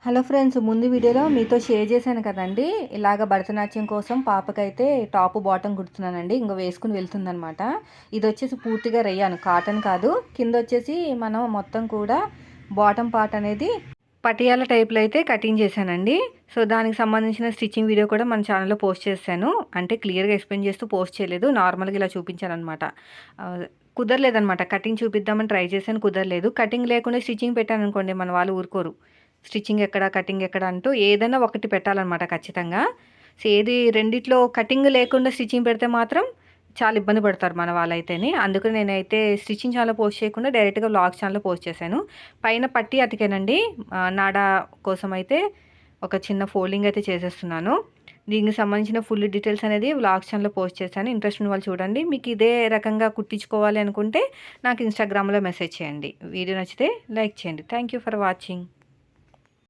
Hello friends, ముందు వీడియోలో మీతో షేర్ చేశాను కదండి. ఇలాగ భరతనాట్యం కోసం పాపకైతే టాప్ బాటమ్ కుడుతున్నానండి. ఇంక వేసుకుని వెళ్తుందనమాట. ఇది వచ్చేసి పూర్తిగా రేయాన్, కాటన్ కాదు. కింద వచ్చేసి మనం మొత్తం కూడా బాటమ్ పార్ట్ అనేది పటియాల టైప్లో అయితే కటింగ్ చేశానండి. సో దానికి సంబంధించిన స్టిచ్చింగ్ వీడియో కూడా మన ఛానల్లో పోస్ట్ చేశాను. అంటే క్లియర్గా ఎక్స్ప్లెయిన్ చేస్తూ పోస్ట్ చేయలేదు, నార్మల్గా ఇలా చూపించాను అనమాట. కుదరలేదనమాట. కటింగ్ చూపిద్దామని ట్రై చేశాను, కుదరలేదు. కటింగ్ లేకుండా స్టిచ్చింగ్ పెట్టాను అనుకోండి, మన వాళ్ళు ఊరుకోరు. స్టిచ్చింగ్ ఎక్కడ, కటింగ్ ఎక్కడ అంటూ ఏదైనా ఒకటి పెట్టాలన్నమాట ఖచ్చితంగా. సో ఏది రెండిట్లో కటింగ్ లేకుండా స్టిచ్చింగ్ పెడితే మాత్రం చాలా ఇబ్బంది పడతారు మన వాళ్ళైతేనే. అందుకని నేనైతే స్టిచ్చింగ్ ఛానల్ పోస్ట్ చేయకుండా డైరెక్ట్గా వ్లాగ్ ఛానల్లో పోస్ట్ చేశాను. పైన పట్టి అతికానండి. నాడా కోసం అయితే ఒక చిన్న ఫోల్డింగ్ అయితే చేసేస్తున్నాను. దీనికి సంబంధించిన ఫుల్ డీటెయిల్స్ అనేది వ్లాగ్ ఛానల్లో పోస్ట్ చేశాను. ఇంట్రెస్ట్ ఉన్న వాళ్ళు చూడండి. మీకు ఇదే రకంగా కుట్టించుకోవాలి అనుకుంటే నాకు ఇన్స్టాగ్రామ్లో మెసేజ్ చేయండి. వీడియో నచ్చితే లైక్ చేయండి. Thank you for watching.